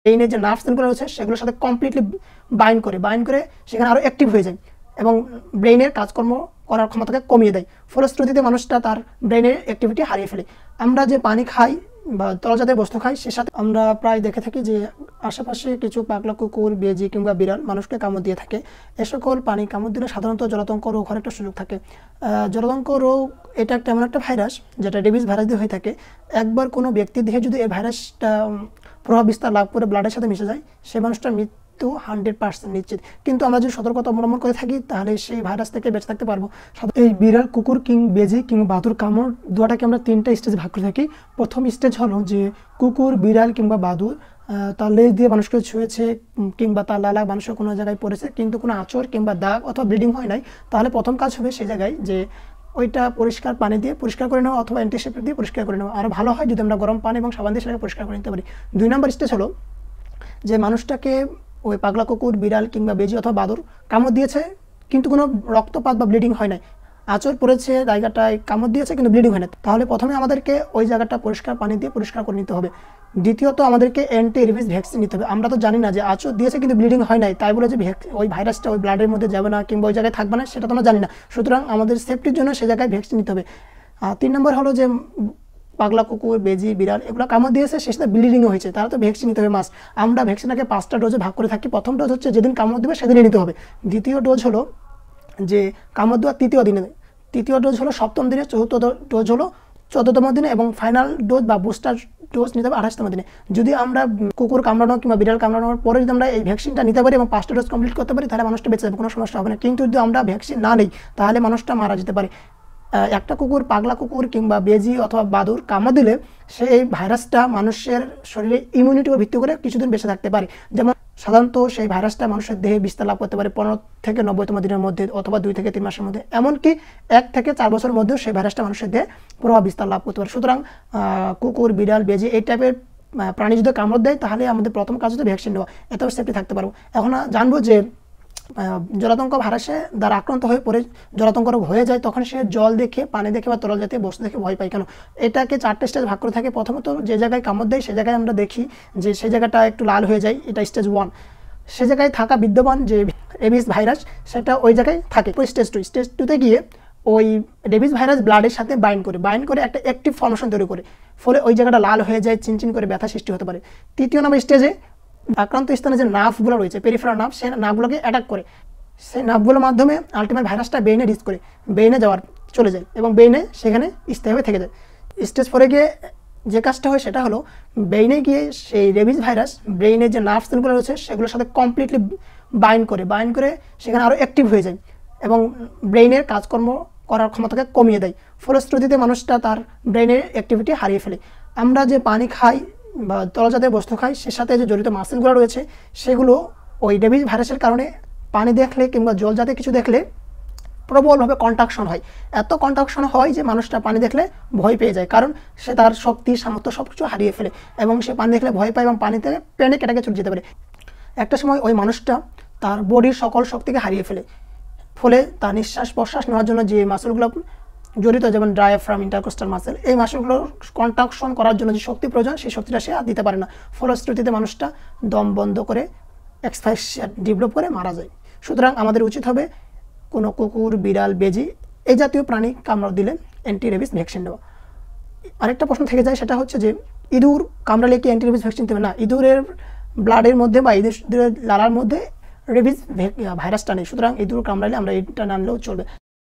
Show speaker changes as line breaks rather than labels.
ব্রেইনের যে নার্ভ সেলগুলো রয়েছে সেগুলোর সাথে কমপ্লিটলি বাইন্ড করে সেখানে আরও অ্যাক্টিভ হয়ে যায় এবং ব্রেইনের কাজকর্ম করার ক্ষমতাকে কমিয়ে দেয়। ফলশ্রুতিতে মানুষটা তার ব্রেইনের অ্যাক্টিভিটি হারিয়ে ফেলে। আমরা যে পানি খাই বা তরলজাতীয় বস্তু খাই সে সাথে আমরা প্রায় দেখে থাকি যে আশেপাশে কিছু পাগলা কুকুর, বেজি কিংবা বিড়াল মানুষকে কামড় দিয়ে থাকে। এ সকল পানি কামড় দিলে সাধারণত জলাতঙ্ক রোগ হওয়ার একটা সুযোগ থাকে। জলাতঙ্ক রোগ এটা এমন একটা ভাইরাস যেটা রেবিস ভাইরাস দিয়ে হয়ে থাকে। একবার কোনো ব্যক্তির দেহে যদি এই ভাইরাসটা প্রভাব বিস্তার লাভ করে ব্লাডের সাথে মিশে যায় সে মানুষটার মৃত্যু 100% নিশ্চিত। কিন্তু আমরা যদি সতর্কতা অবলম্বন করে থাকি তাহলে সেই ভাইরাস থেকে বেঁচে থাকতে পারবো। এই বিড়াল, কুকুর বেজি কিংবা বাদুর কামড় দুটাকে আমরা 3টা স্টেজে ভাগ করে থাকি। প্রথম স্টেজ হলো যে কুকুর, বিড়াল কিংবা বাদুর তার লেজ দিয়ে মানুষকে ছুঁয়েছে কিংবা তার লালা মানুষের কোনো জায়গায় পড়েছে কিন্তু কোনো আঁচড় কিংবা দাগ অথবা ব্লিডিং হয় নাই, তাহলে প্রথম কাজ হবে সেই জায়গায় যে ওইটা পরিষ্কার পানি দিয়ে পরিষ্কার করে নেওয়া অথবা অ্যান্টিসেপ্টিক দিয়ে পরিষ্কার করে নেওয়া। আরও ভালো হয় যদি আমরা গরম পানি এবং সাবান দিয়ে সেটাকে পরিষ্কার করে নিতে পারি। 2 নম্বর স্টেজ হলো যে মানুষটাকে ওই পাগলা কুকুর, বিড়াল কিংবা বেজি অথবা বাদুর কামড় দিয়েছে কিন্তু কোনো রক্তপাত বা ব্লিডিং হয় নাই, আঁচড় পড়েছে, জায়গাটায় কামড় দিয়েছে কিন্তু ব্লিডিং হয় না, তাহলে প্রথমে আমাদেরকে ওই জায়গাটা পরিষ্কার পানি দিয়ে পরিষ্কার করে নিতে হবে। দ্বিতীয়ত আমাদেরকে অ্যান্টি রেবিস ভ্যাকসিন নিতে হবে। আমরা তো জানি না যে আঁচড় দিয়েছে কিন্তু ব্লিডিং হয় নাই তাই বলে যে ওই ভাইরাসটা ওই ব্লাডের মধ্যে যাবে না কিংবা ওই জায়গায় থাকবে না সেটা তো আমরা জানি না। সুতরাং আমাদের সেফটির জন্য সে জায়গায় ভ্যাকসিন নিতে হবে। 3 নম্বর হলো যে পাগলা কুকুর, বেজি, বিড়াল এগুলো কামড় দিয়েছে সে সাথে ব্লিডিংও হয়েছে, তাহলে তো ভ্যাকসিন নিতে হবে মাস্ট। আমরা ভ্যাকসিনটাকে 5টা ডোজে ভাগ করে থাকি। প্রথম ডোজ হচ্ছে যেদিন কামড় দেবে সেদিনই নিতে হবে। দ্বিতীয় ডোজ হলো যে কামড় দেওয়ার 3য় দিনে, তৃতীয় ডোজ হলো 7ম দিনে, চতুর্থ ডোজ হলো 14তম দিনে এবং ফাইনাল ডোজ বা বুস্টার ডোজ নিতে হবে 28তম দিনে। যদি আমরা কুকুর কামড়ানো কিংবা বিড়াল কামড়ানোর পরে যদি আমরা এই ভ্যাকসিনটা নিতে পারি এবং 5টা ডোজ কমপ্লিট করতে পারি তাহলে মানুষটা বেঁচে যাবে, কোনো সমস্যা হবে না। কিন্তু যদি আমরা ভ্যাকসিন না নিই তাহলে মানুষটা মারা যেতে পারে। একটা কুকুর, পাগলা কুকুর কিংবা বেজি অথবা বাদুর কামড় দিলে সেই ভাইরাসটা মানুষের শরীরে ইমিউনিটির উপর ভিত্তি করে কিছুদিন বেঁচে থাকতে পারে। যেমন সাধারণত সেই ভাইরাসটা মানুষের দেহে বিস্তার লাভ করতে পারে 15 থেকে 90তম দিনের মধ্যে অথবা 2 থেকে 3 মাসের মধ্যে, এমনকি 1 থেকে 4 বছরের মধ্যেও সেই ভাইরাসটা মানুষের দেহে প্রভাব বিস্তার লাভ করতে পারে। সুতরাং কুকুর, বিড়াল, বেজি এই টাইপের প্রাণী যদি কামড় দেয় তাহলে আমাদের প্রথম কাজ হচ্ছে ভ্যাকসিন নেওয়া, এত সেফটি থাকতে পারবো। এখন জানবো যে জলাতঙ্ক ভাইরাসে দ্বারা আক্রান্ত হয়ে পড়ে জলাতঙ্ক রোগ হয়ে যায় তখন সে জল দেখে, পানি দেখে বা তরল জাতীয় বস্তু দেখে ভয় পায় কেন? এটাকে 4টে স্টেজ ভাগ করে থাকে। প্রথমত যে জায়গায় কামড় দেয় সে জায়গায় আমরা দেখি যে সেই জায়গাটা একটু লাল হয়ে যায়, এটা স্টেজ 1। সে জায়গায় থাকা বিদ্যমান যে রেবিস ভাইরাস সেটা ওই জায়গায় থাকে। স্টেজ 2, স্টেজ 2তে গিয়ে ওই রেবিস ভাইরাস ব্লাডের সাথে বাইন্ড করে একটা অ্যাক্টিভ ফর্মেশন তৈরি করে, ফলে ওই জায়গাটা লাল হয়ে যায়, চিনচিন করে ব্যথা সৃষ্টি হতে পারে। 3য় নম্বর স্টেজে আক্রান্ত স্থানে যে নার্ভগুলো রয়েছে, পেরিফেরাল নার্ভ, সেই নার্ভগুলোকে অ্যাটাক করে, সেই নার্ভগুলোর মাধ্যমে আলটিমেট ভাইরাসটা ব্রেইনে রিচ করে ব্রেইনে চলে যায় এবং ব্রেইনে সেখানে স্থায়ীভাবে থেকে যায়। স্টেজ 4-এ গিয়ে যে কাজটা হয় সেটা হলো ব্রেইনে গিয়ে সেই রেবিস ভাইরাস ব্রেইনের যে নার্ভ সেলগুলো রয়েছে সেগুলোর সাথে কমপ্লিটলি বাইন্ড করে সেখানে আরও অ্যাক্টিভ হয়ে যায় এবং ব্রেইনের কাজকর্ম করার ক্ষমতাকে কমিয়ে দেয়। ফলশ্রুতিতে মানুষটা তার ব্রেইনের অ্যাক্টিভিটি হারিয়ে ফেলে। আমরা যে পানি খাই বা তরলজাতীয় বস্তু খাই সে সাথে যে জড়িত মাসেলগুলো রয়েছে সেগুলো ওই রেবিস ভাইরাসের কারণে পানি দেখলে কিংবা জল জাতীয় কিছু দেখলে প্রবলভাবে কন্ট্রাকশন হয়। এত কন্ট্রাকশন হয় যে মানুষটা পানি দেখলে ভয় পেয়ে যায়, কারণ সে তার শক্তি, সামর্থ্য সব কিছু হারিয়ে ফেলে এবং সে পানি দেখলে ভয় পায় এবং পানি থেকে প্যানিক অ্যাটাকে চলে যেতে পারে। একটা সময় ওই মানুষটা তার বডির সকল শক্তিকে হারিয়ে ফেলে, ফলে তার নিঃশ্বাস প্রশ্বাস নেওয়ার জন্য যে মাসেলগুলো জড়িত, যেমন ডায়াফ্রাম, ইন্টারকোস্টাল মাসেল, এই মাসেলগুলোর কন্ট্রাকশন করার জন্য যে শক্তি প্রয়োজন সেই শক্তিটা সে আর দিতে পারে না। ফলশ্রুতিতে মানুষটা দম বন্ধ করে এক্সফাইসিয়া ডেভেলপ করে মারা যায়। সুতরাং আমাদের উচিত হবে কোনো কুকুর, বিড়াল, বেজি এই জাতীয় প্রাণী কামড় দিলে অ্যান্টি রেবিস ভ্যাকসিন নেওয়া। আরেকটা প্রশ্ন থেকে যায় সেটা হচ্ছে যে ইঁদুর কামড়ালে কি অ্যান্টি রেবিস ভ্যাকসিন দেবে? না, ইঁদুরের ব্লাডের মধ্যে বা ইঁদুরের লালার মধ্যে রেবিস ভাইরাসটা নেই, সুতরাং ইঁদুর কামড়ালে আমরা এটা না নিলেও চলবে।